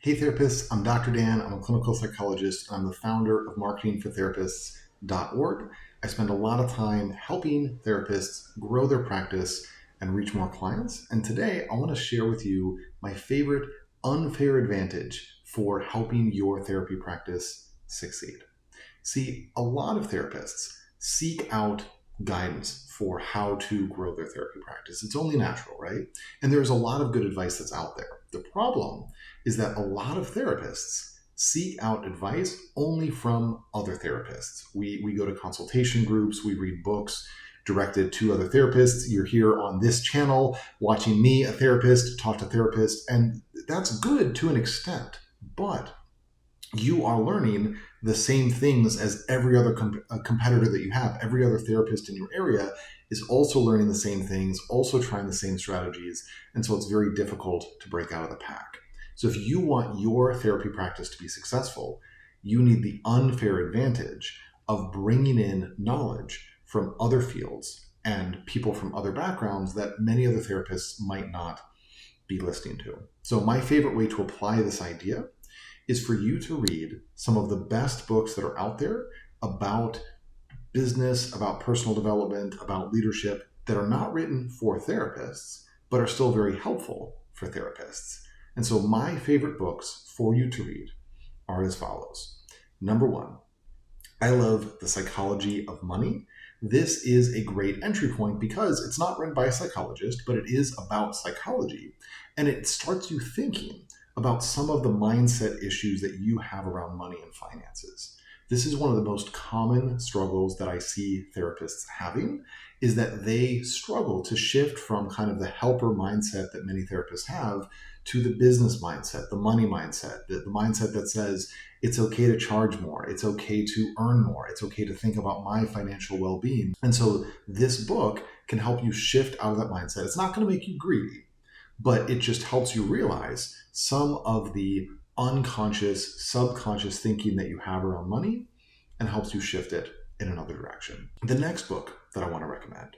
Hey therapists, I'm Dr. Dan. I'm a clinical psychologist and I'm the founder of marketingfortherapists.org. I spend a lot of time helping therapists grow their practice and reach more clients. And today I want to share with you my favorite unfair advantage for helping your therapy practice succeed. See, a lot of therapists seek out guidance for how to grow their therapy practice. It's only natural, right? And there's a lot of good advice that's out there. The problem is that a lot of therapists seek out advice only from other therapists. We go to consultation groups, we read books directed to other therapists. You're here on this channel watching me, a therapist, talk to therapists, and that's good to an extent, but you are learning the same things as every other competitor that you have. Every other therapist in your area is also learning the same things, also trying the same strategies. And so it's very difficult to break out of the pack. So if you want your therapy practice to be successful, you need the unfair advantage of bringing in knowledge from other fields and people from other backgrounds that many other therapists might not be listening to. So my favorite way to apply this idea is for you to read some of the best books that are out there about business, about personal development, about leadership that are not written for therapists, but are still very helpful for therapists. And so my favorite books for you to read are as follows. Number one, I love The Psychology of Money. This is a great entry point because it's not written by a psychologist, but it is about psychology. And it starts you thinking about some of the mindset issues that you have around money and finances. This is one of the most common struggles that I see therapists having, is that they struggle to shift from kind of the helper mindset that many therapists have to the business mindset, the money mindset, the mindset that says it's okay to charge more, it's okay to earn more, it's okay to think about my financial well-being. And so this book can help you shift out of that mindset. It's not going to make you greedy, but it just helps you realize some of the unconscious, subconscious thinking that you have around money and helps you shift it in another direction. The next book that I want to recommend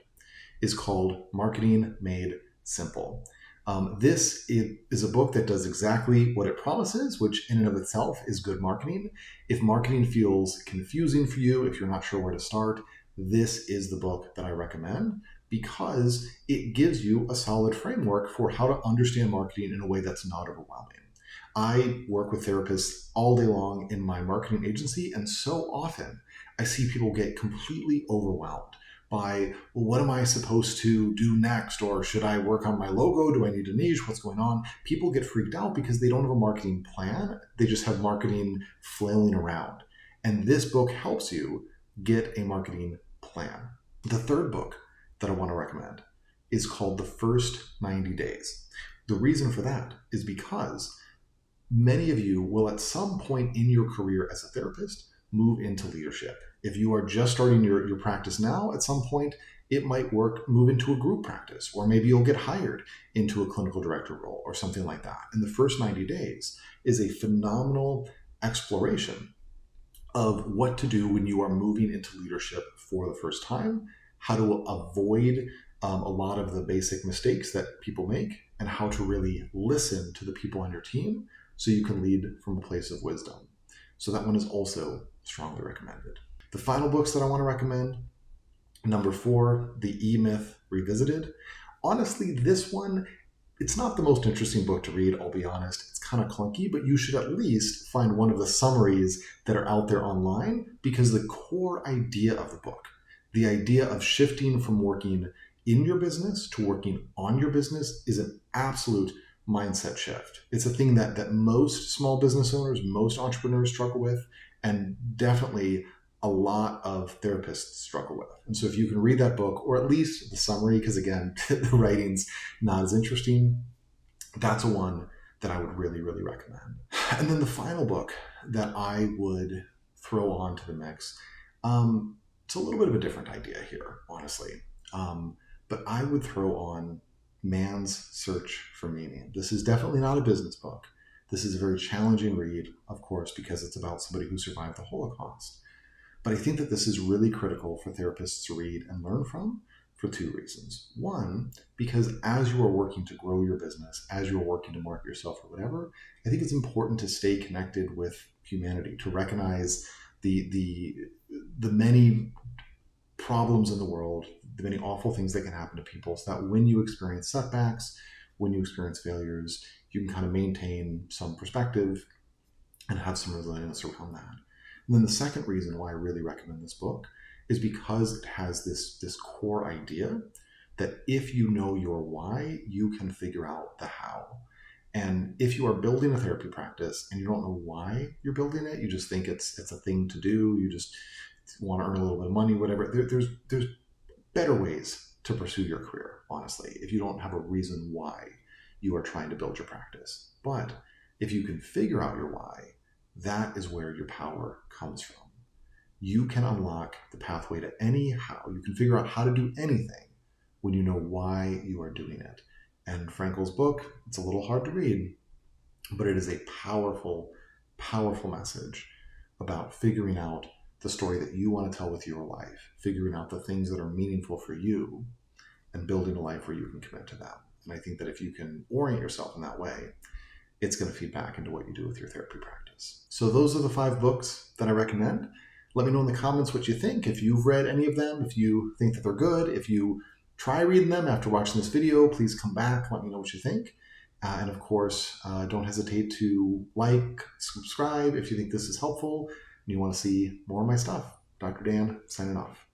is called Marketing Made Simple. This is a book that does exactly what it promises, which in and of itself is good marketing. If marketing feels confusing for you, if you're not sure where to start, this is the book that I recommend, because it gives you a solid framework for how to understand marketing in a way that's not overwhelming. I work with therapists all day long in my marketing agency, and so often I see people get completely overwhelmed by, well, what am I supposed to do next? Or should I work on my logo? Do I need a niche? What's going on? People get freaked out because they don't have a marketing plan. They just have marketing flailing around. And this book helps you get a marketing plan. The third book that I want to recommend is called The First 90 Days. The reason for that is because many of you will at some point in your career as a therapist move into leadership. If you are just starting your practice now, at some point it might move into a group practice, or maybe you'll get hired into a clinical director role or something like that. And the first 90 days is a phenomenal exploration of what to do when you are moving into leadership for the first time, how to avoid a lot of the basic mistakes that people make, and how to really listen to the people on your team so you can lead from a place of wisdom. So that one is also strongly recommended. The final books that I want to recommend, number 4, The E-Myth Revisited. Honestly, this one, it's not the most interesting book to read, I'll be honest. It's kind of clunky, but you should at least find one of the summaries that are out there online, because the core idea of the book, the idea of shifting from working in your business to working on your business, is an absolute mindset shift. It's a thing that most small business owners, most entrepreneurs struggle with, and definitely a lot of therapists struggle with. And so if you can read that book, or at least the summary, because again, the writing's not as interesting, that's a one that I would really, really recommend. And then the final book that I would throw onto the mix, it's a little bit of a different idea here, honestly. But I would throw on Man's Search for Meaning. This is definitely not a business book. This is a very challenging read, of course, because it's about somebody who survived the Holocaust. But I think that this is really critical for therapists to read and learn from for two reasons. One, because as you are working to grow your business, as you're working to market yourself or whatever, I think it's important to stay connected with humanity, to recognize the many problems in the world, the many awful things that can happen to people, so that when you experience setbacks, when you experience failures, you can kind of maintain some perspective and have some resilience around that. And then the second reason why I really recommend this book is because it has this core idea that if you know your why, you can figure out the how. And if you are building a therapy practice and you don't know why you're building it, you just think it's a thing to do, you just want to earn a little bit of money, whatever. There's better ways to pursue your career, honestly, if you don't have a reason why you are trying to build your practice. But if you can figure out your why, that is where your power comes from. You can unlock the pathway to any how. You can figure out how to do anything when you know why you are doing it. And Frankel's book, it's a little hard to read, but it is a powerful, powerful message about figuring out the story that you want to tell with your life, figuring out the things that are meaningful for you, and building a life where you can commit to them. And I think that if you can orient yourself in that way, it's going to feed back into what you do with your therapy practice. So those are the 5 books that I recommend. Let me know in the comments what you think. If you've read any of them, if you think that they're good, if you try reading them after watching this video, please come back, let me know what you think. And of course, don't hesitate to like, subscribe if you think this is helpful and you want to see more of my stuff. Dr. Dan, signing off.